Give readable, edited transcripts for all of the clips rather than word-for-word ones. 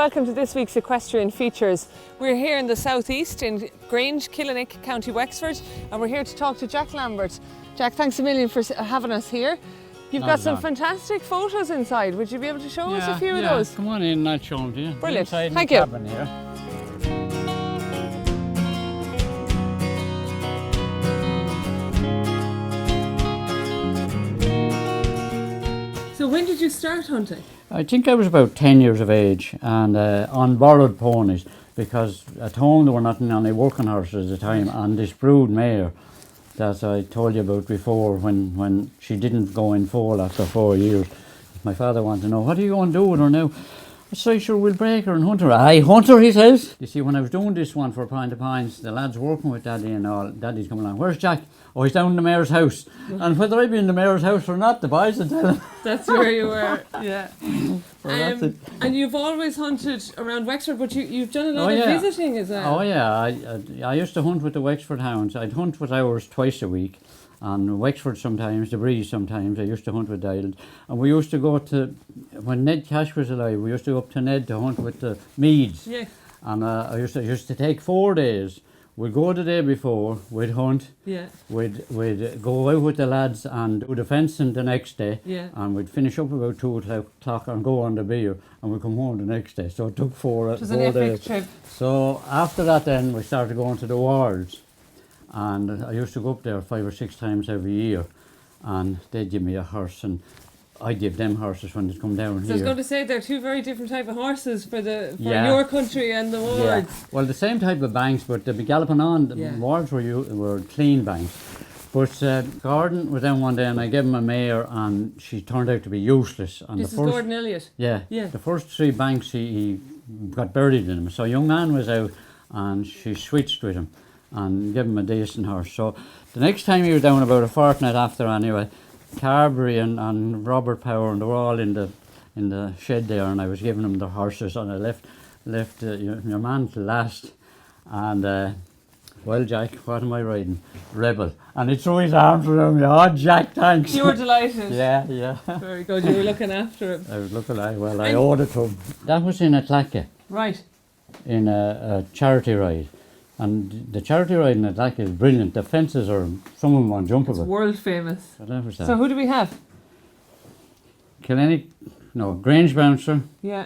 welcome to this week's Equestrian Features. We're here in the southeast in Grange, Killinick, County Wexford, and we're here to talk to Jack Lambert. Jack, thanks a million for having us here. You've got some fantastic photos inside. Would you be able to show us a few of those? Come on in and I'll show them to you. Brilliant, Inside thank the you. cabin here. So when did you start hunting? I think I was about 10 years of age and on borrowed ponies, because at home there were not any working horses at the time, and this brood mare that I told you about before, when she didn't go in foal after 4 years, my father wanted to know, what are you going to do with her now? I said, sure, we'll break her and hunt her. Aye, hunt her, he says. You see, when I was doing this one for Pint of Pints, the lads working with Daddy and all, Daddy's coming along, where's Jack? Oh, he's down in the mayor's house. And whether I be in the mayor's house or not, the boys will tell him. That's where you were, yeah. Well, that's it. And you've always hunted around Wexford, but you've done a lot of visiting as well. Oh yeah, I used to hunt with the Wexford hounds. I'd hunt with ours twice a week, and Wexford sometimes, the Breeze sometimes. I used to hunt with Dial, and we used to go to, when Ned Cash was alive, we used to go up to Ned to hunt with the Meads. Yeah. And I used to take 4 days. We'd go the day before, we'd hunt, we'd go out with the lads and do the fencing the next day, and we'd finish up about 2 o'clock and go on the beer, and we'd come home the next day. So it took 4 days. It was an epic trip. So after that then we started going to the wards, and I used to go up there 5 or 6 times every year, and they'd give me a horse, and I'd give them horses when they'd come down here. So I was going to say, they're two very different type of horses for your country and the wards. Yeah. Well, the same type of banks, but they'd be galloping on. The wards were clean banks. But Gordon was down one day and I gave him a mare and she turned out to be useless. And This is Gordon Elliott? Yeah. The first 3 banks he got buried in them. So young Anne was out and she switched with him and gave him a decent horse. So the next time he was down, about a fortnight after anyway, Carberry and Robert Power, and they were all in the shed there, and I was giving them the horses, and I left your man to last, and well, Jack, what am I riding? Rebel, and he threw his arms around me. Oh, Jack, thanks. You were delighted. Yeah. Very good. You were looking after him. I was looking at well. I owed it to him. That was in Atlacca. Right. In a charity ride. And the charity ride in Atlacca is brilliant. The fences are, some of them unjumpable. It's world famous. So who do we have? Grange Bouncer. Yeah.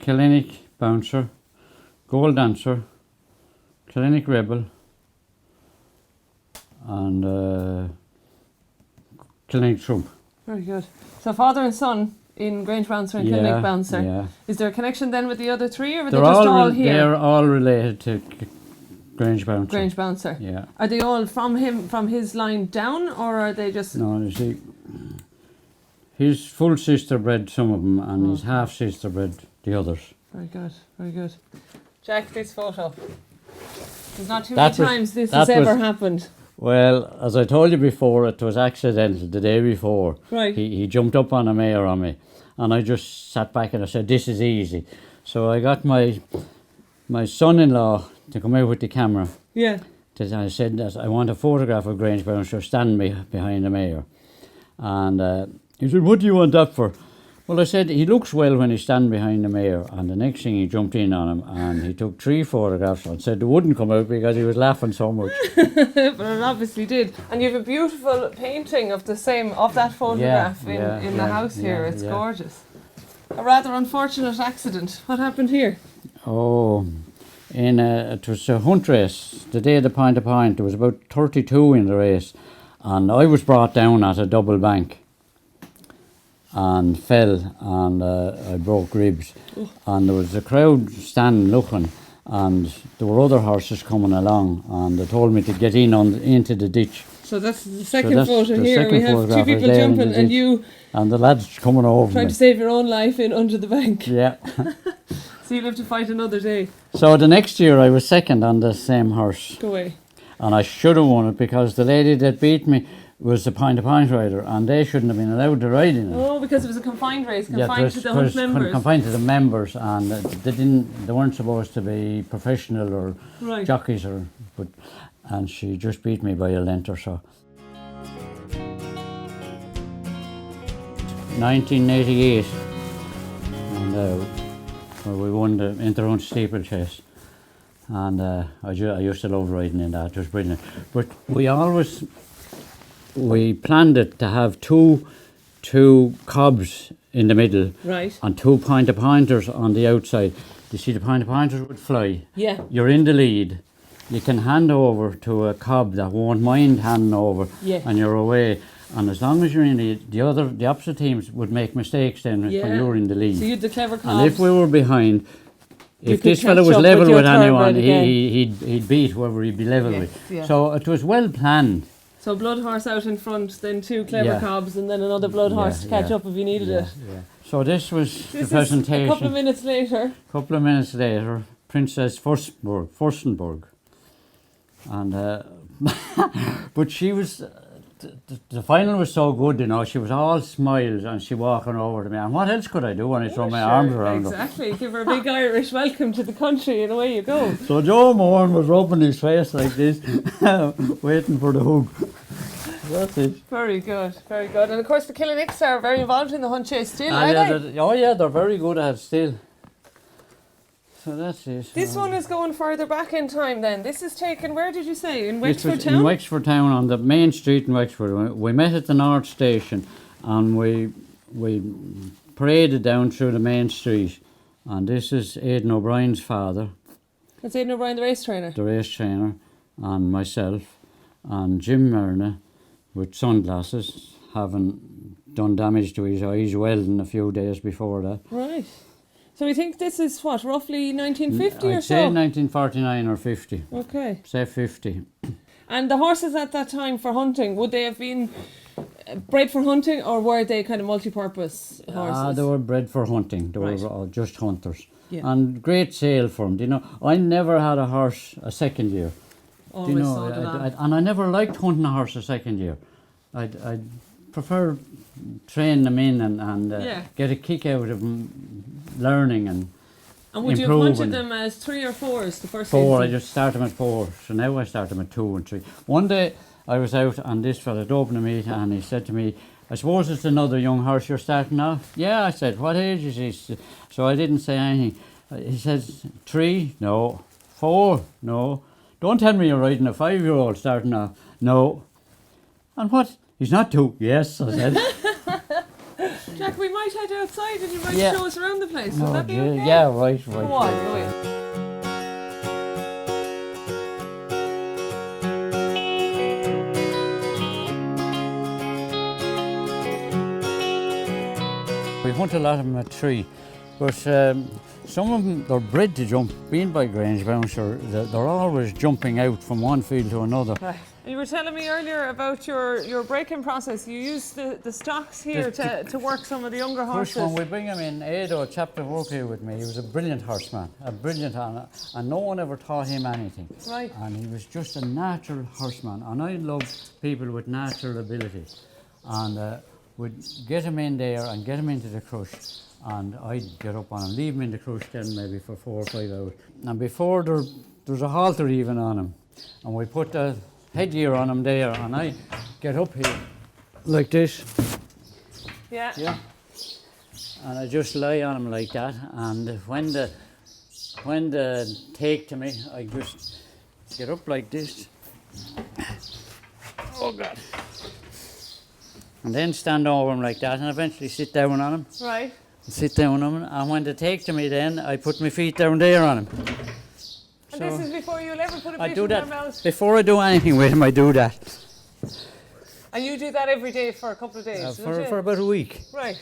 Killinick Bouncer, Gold Dancer, Killinick Rebel, and Killinick Trump. Very good. So father and son in Grange Bouncer and Killinick Bouncer. Yeah. Is there a connection then with the other 3, or are they just all here? They're all related to Grange Bouncer. Grange Bouncer. Yeah. Are they all from his line down, or are they just? No, you see, his full sister bred some of them, and his half sister bred the others. Very good, very good. Jack, this photo. There's not too many times this has ever happened. Well, as I told you before, it was accidental the day before. Right. He jumped up on a mare on me, and I just sat back and I said, this is easy. So I got my son-in-law to come out with the camera. Yeah. I said that I want a photograph of Grange Bouncer standing behind the mare. And he said, what do you want that for? Well, I said, he looks well when he's standing behind the mare. And the next thing he jumped in on him and he took 3 photographs and said they wouldn't come out because he was laughing so much. But it obviously did. And you have a beautiful painting of that photograph in the house here. It's gorgeous. A rather unfortunate accident. What happened here? Oh, it was a hunt race. The day of the Pint of Pint, there was about 32 in the race. And I was brought down at a double bank and fell, and I broke ribs. And there was a crowd standing looking, and there were other horses coming along, and they told me to get into the ditch. So that's the second photo here. We have 2 people jumping and you and the lads coming over trying to save your own life in under the bank. Yeah. So you'll have to fight another day. So the next year I was second on the same horse. Go away. And I should have won it because the lady that beat me was the Pint of Pint rider, and they shouldn't have been allowed to ride in it. Oh, because it was a confined race, confined to the hunt members. Confined to the members, and they weren't supposed to be professional or jockeys and she just beat me by a length or so. 1988, and where we won the inter-hunt steeplechase. And I used to love riding in that. It was brilliant. But we planned it to have two cobs in the middle, Right. and 2 pointers on the outside. You see, the pointers would fly. Yeah. You're in the lead. You can hand over to a cob that won't mind handing over, Yeah. and you're away. And as long as you're in the opposite teams would make mistakes then when you're in the lead. So you had the clever cobs. And if we were behind, You if could this fella catch was up level with your with anyone, thoroughbred again. he'd beat whoever he'd be level Yes, with. yeah. So it was well planned. So blood horse out in front, then 2 clever Yeah. cobs, and then another blood horse to catch up if you needed it. Yeah. So this was This the is presentation. a couple of minutes later. Couple of minutes later, Princess Furstenberg. And but she was the final was so good, you know. She was all smiles and she walking over to me. And what else could I do when I throw my arms around her? Exactly. Give her a big Irish welcome to the country, and away you go. So Joe Moran was rubbing his face like this, waiting for the hook. That's it. Very good, very good. And of course, the Killinicks are very involved in the hunt chase still, are they? Oh yeah, they're very good at it still. So that's it. This one is going further back in time then. This is taken, where did you say? In This Wexford was town? in Wexford town, on the main street in Wexford. We met at the North Station and we paraded down through the main street. And this is Aidan O'Brien's father, That's Aidan O'Brien, the race trainer. the race trainer, and myself, and Jim Myrna with sunglasses, having done damage to his eyes welding a few days before that. Right. So we think this is what, roughly 1950 or I'd so? say 1949 or 50. Okay. Say 50. And the horses at that time for hunting, would they have been bred for hunting, or were they kind of multi-purpose horses? They were bred for hunting. They Right. were just hunters. Yeah. And great sale for them. You know, I never had a horse a second year. Always you know, sold it on. and I never liked hunting a horse a second year. I'd prefer train them in and get a kick out of them, learning and would you have hunted improving. them as 3 or 4s the first 4. I season? just start them at 4. So now I start them at 2 and 3. One day I was out and this fella opened a meet and he said to me, I suppose it's another young horse you're starting off? Yeah, I said, what age is he? So I didn't say anything. He says, 3? No. 4? No. Don't tell me you're riding a 5-year-old starting off. No. And what? He's not 2. Yes, I said. Jack, we might head outside and you might Yeah. show us around the place. Would Oh, that be dear. okay? Yeah, right. Go on, go in. We hunt a lot of them at 3, but some of them, they're bred to jump. Being by Grange Bouncer, they're always jumping out from one field to another. Right. You were telling me earlier about your breaking process. You use the stocks here to work some of the younger horses. First one, we bring him in, Edo, a chap that worked here with me. He was a brilliant horseman, and no one ever taught him anything. Right. And he was just a natural horseman, and I love people with natural ability. And we'd get him in there and get him into the crush, and I'd get up on him, leave him in the crush then maybe for 4 or 5 hours. And before there's a halter even on him, and we put the headgear on him there, and I get up here like this. Yeah. Yeah. And I just lie on him like that, and when the take to me, I just get up like this. Oh God. And then stand over him like that, and eventually sit down on him. Right. Sit down on him, and when they take to me then, I put my feet down there on him. And this is before you'll ever put a I bit do in their that. mouth. Before I do anything with him, I do that. And you do that every day for a couple of days, don't you? For about a week. Right.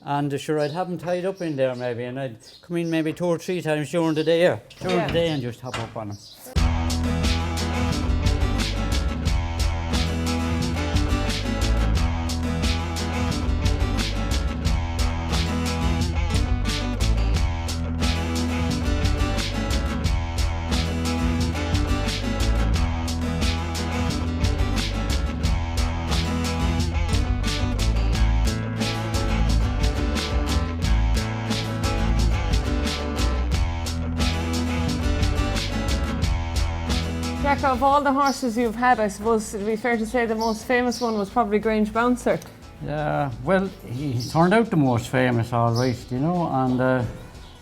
And sure, I'd have him tied up in there maybe, and I'd come in maybe 2 or 3 times during the day, and just hop up on him. Jack, of all the horses you've had, I suppose it'd be fair to say the most famous one was probably Grange Bouncer. Yeah, well, he turned out the most famous, all right, you know, and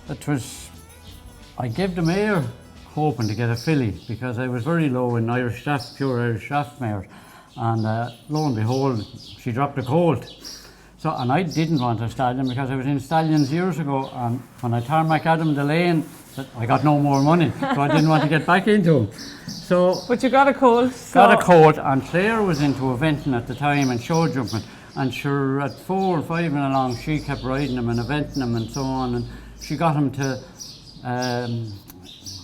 I gave the mare hoping to get a filly because I was very low in Irish Shaft, pure Irish Shaft mares. And lo and behold, she dropped a colt. So, and I didn't want a stallion because I was in stallions years ago, and when I tarmac Adam the lane, I got no more money, so I didn't want to get back into him. So, but you got a colt. Got a colt, and Claire was into eventing at the time and show jumping, and sure at 4 or 5 and along, she kept riding him and eventing him and so on, and she got him to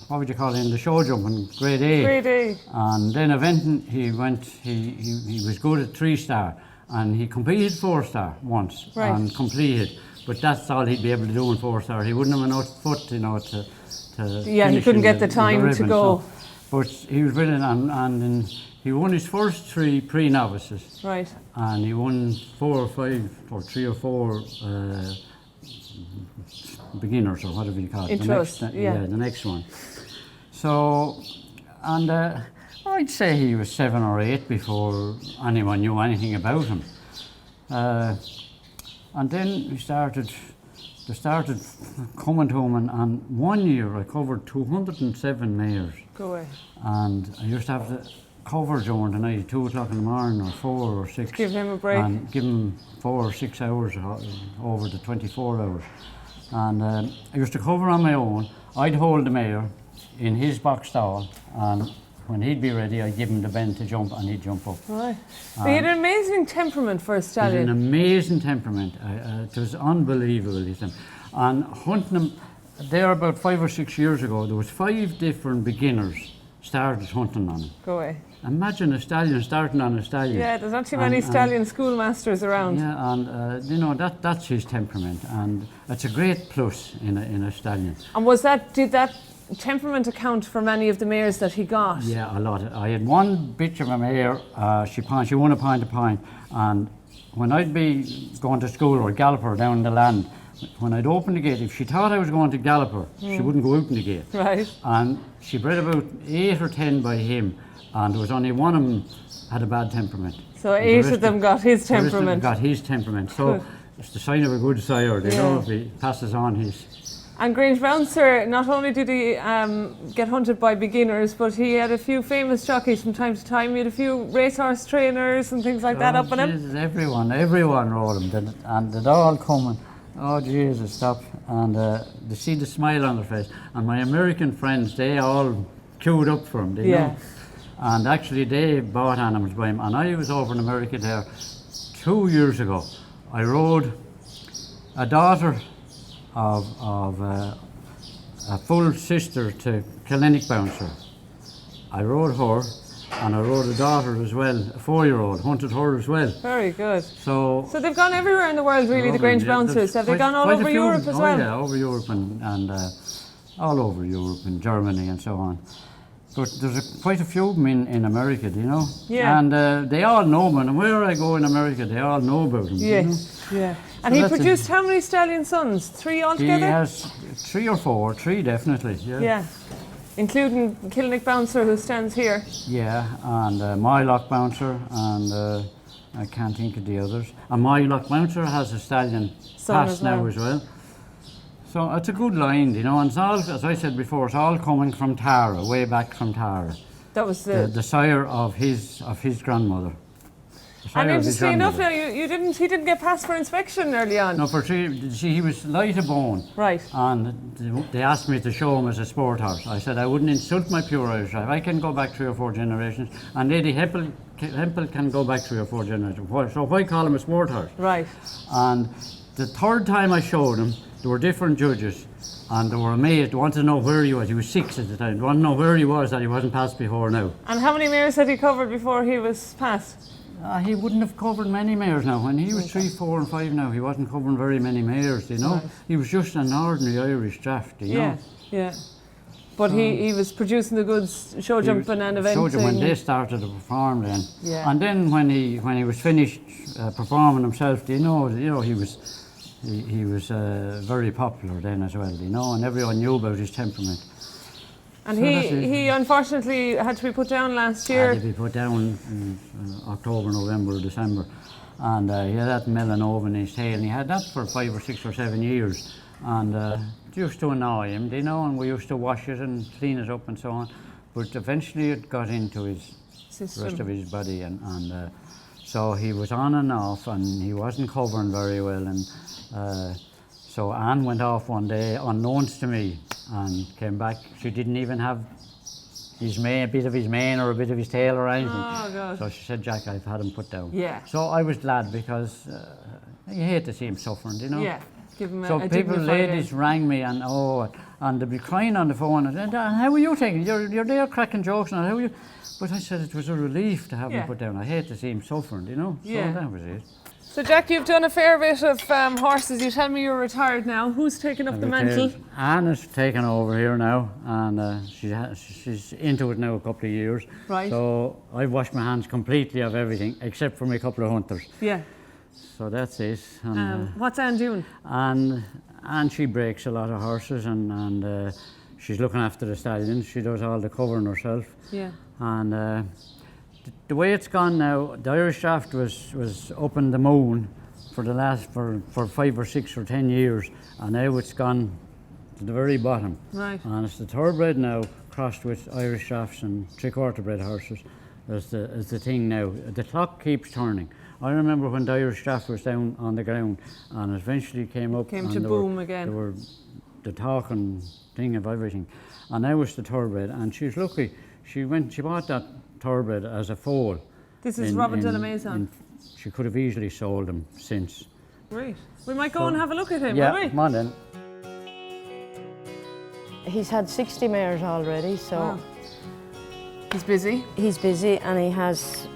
what would you call it, in the show jumping, grade A. Grade A. And then eventing, he was good at 3-star. And he competed 4-star once, right. And completed. But that's all he'd be able to do in 4-star. He wouldn't have enough foot, you know, to yeah, he couldn't get the time ribbon, to go. So, but he was brilliant, and he won his first 3 pre-novices. Right. And he won 4 or 5 or 3 or 4 beginners, or whatever you call it. The next one. So, and I'd say he was 7 or 8 before anyone knew anything about him. And then they started coming to him, and one year I covered 207 mares. Go away. And I used to have to cover during the night, 2 o'clock in the morning, or 4 or 6. Give him a break. And give him 4 or 6 hours over the 24 hours. And I used to cover on my own. I'd hold the mare in his box stall, and when he'd be ready, I'd give him the bend to jump, and he'd jump up. Right. He had an amazing temperament for a stallion. He had an amazing temperament. It was unbelievable. And hunting him, there about 5 or 6 years ago, there was 5 different beginners started hunting on him. Go away. Imagine a stallion starting on a stallion. Yeah, there's not too many stallion schoolmasters around. Yeah, and you know, that's his temperament, and it's a great plus in a stallion. And did that temperament account for many of the mares that he got? Yeah, a lot. I had one bitch of a mare, she won a point, and when I'd be going to school or gallop her down the land, when I'd open the gate, if she thought I was going to gallop her, she wouldn't go out in the gate. Right. And she bred about 8 or 10 by him, and there was only one of them had a bad temperament. So 8 of them got his temperament. Got his temperament. So good. It's the sign of a good sire. They know if he passes on his. And Grange Bouncer, not only did he get hunted by beginners, but he had a few famous jockeys from time to time. He had a few racehorse trainers and things like that up on him. Everyone rode him, and they'd all come and, oh Jesus, stop. And they see the smile on their face. And my American friends, they all queued up for him, you know. And actually they bought animals by him. And I was over in America there 2 years ago. I rode a daughter of a full sister to Grange Bouncer. I rode her, and I rode a daughter as well, a 4-year-old, hunted her as well. Very good. So they've gone everywhere in the world, really, the Grange Bouncers. Have they gone all over Europe as well? Yeah, over Europe and all over Europe and Germany and so on. But there's quite a few of them in America, do you know? Yeah. And they all know him, and where I go in America, they all know about him. Yes, you know? yeah. And so he produced how many stallion sons? 3 altogether? He has 3 or 4, 3 definitely, yeah. Yeah, including Grange Bouncer, who stands here. Yeah, and Mylock Bouncer, and I can't think of the others. And Mylock Bouncer has a stallion past now as well. So it's a good line, you know, and it's all, as I said before, it's all coming from Tara, way back from Tara. That was the sire of his grandmother. And interestingly enough, now he didn't get passed for inspection early on. No, he was light of bone. Right. And they asked me to show him as a sport horse. I said I wouldn't insult my pure Irish drive. I can go back 3 or 4 generations, and Lady Hempel can go back 3 or 4 generations. So why call him a sport horse? Right. And the 3rd time I showed him, there were different judges, and they were amazed. They wanted to know where he was. He was 6 at the time. They wanted to know where he was, that he wasn't passed before now. And how many mares had he covered before he was passed? He wouldn't have covered many mares now. When he was 3, 4 and 5 now, he wasn't covering very many mares, you know. Right. He was just an ordinary Irish draft, you know. Yeah. But he was producing the goods, show jumping and eventing. Show jumping, when they started to perform then. Yeah. And then when he was finished performing himself, you know, he was very popular then as well, you know, and everyone knew about his temperament. And so he unfortunately had to be put down last year. Had to be put down in October, November, December. And he had that melanoma in his tail, and he had that for 5 or 6 or 7 years. And used to annoy him, you know, and we used to wash it and clean it up and so on. But eventually it got into his rest of his body, and so he was on and off, and he wasn't covering very well. And so Anne went off one day, unknowns to me, and came back. She didn't even have a bit of his mane or a bit of his tail or anything. Oh, God. So she said, Jack, I've had him put down. Yeah. So I was glad, because you hate to see him suffering, you know. Yeah. Give him So a people, ladies, rang me, and they'd be crying on the phone, and how are you taking it? You're there cracking jokes, and how are you? But I said it was a relief to have him put down. I hate to see him suffering, you know. Yeah. So that was it. So Jack, you've done a fair bit of horses. You tell me you're retired now. Who's taken up the mantle? Anne has taken over here now, and she's into it now a couple of years. Right. So I've washed my hands completely of everything, except for my couple of hunters. Yeah. So that's it. And, What's Anne doing? And she breaks a lot of horses, and she's looking after the stallions. She does all the covering herself. Yeah. And the way it's gone now, the Irish Draft was up in the moon for the last for 5 or 6 or 10 years, and now it's gone to the very bottom. Right. And it's the thoroughbred now, crossed with Irish Drafts and 3/4 bred horses, is the thing now. The clock keeps turning. I remember when the Irish Draft was down on the ground, and eventually came up. Came to boom again. There were the talk and thing of everything, and now it's the thoroughbred, and she's lucky. She bought that thoroughbred as a foal. This is Robin de la Maison. She could have easily sold him since. Right. We might go and have a look at him, yeah, will we? come on then. He's had 60 mares already, so Wow. He's busy. he's busy, and he has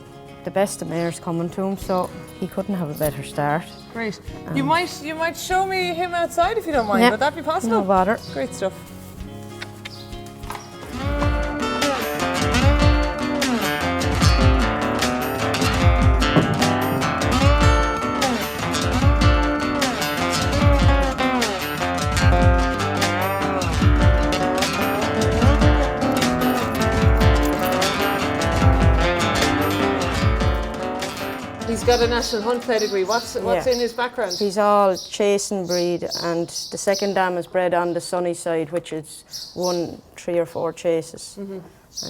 the best of mares coming to him, so he couldn't have a better start. Great. You might show me him outside if you don't mind. Yeah. Would that be possible? No bother. Great stuff. He's got a national hunt pedigree. What's in his background? He's all chasing breed, and the second dam is bred on the sunny side, which is won 3 or 4 chases. And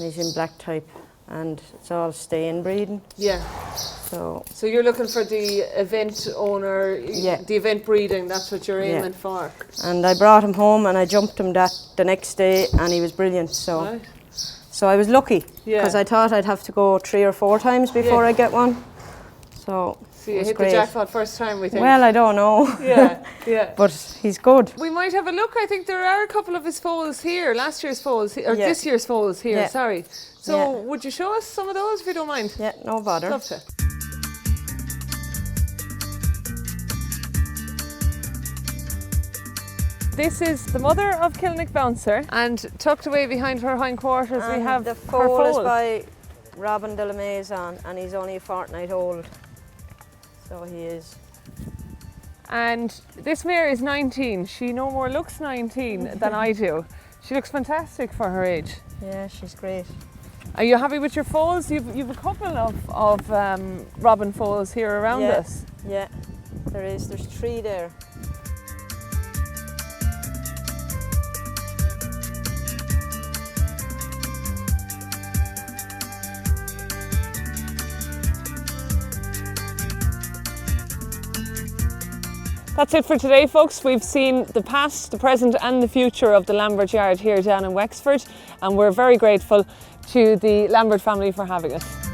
he's in black type, and it's all staying breeding. Yeah. So you're looking for the event owner, the event breeding, that's what you're aiming for. And I brought him home, and I jumped him the next day, and he was brilliant. So Right. so I was lucky, Yeah. because I thought I'd have to go 3 or 4 times before I get one. So you it was hit great. the jackpot first time, we think. Well, I don't know. Yeah. But he's good. We might have a look. I think there are a couple of his foals here, last year's foals, or Yeah. this year's foals here, Yeah. sorry. So Yeah. would you show us some of those if you don't mind? Yeah, no bother. Love to. This is the mother of Grange Bouncer, and tucked away behind her hindquarters we have the her foal is foal. by Robin de la Maison, and he's only a fortnight old. So he is. And this mare is 19. She no more looks 19 than I do. She looks fantastic for her age. Yeah, she's great. Are you happy with your foals? You've a couple of robin foals here around us. Yeah, there's 3 there. That's it for today, folks. We've seen the past, the present and the future of the Lambert Yard here down in Wexford, and we're very grateful to the Lambert family for having us.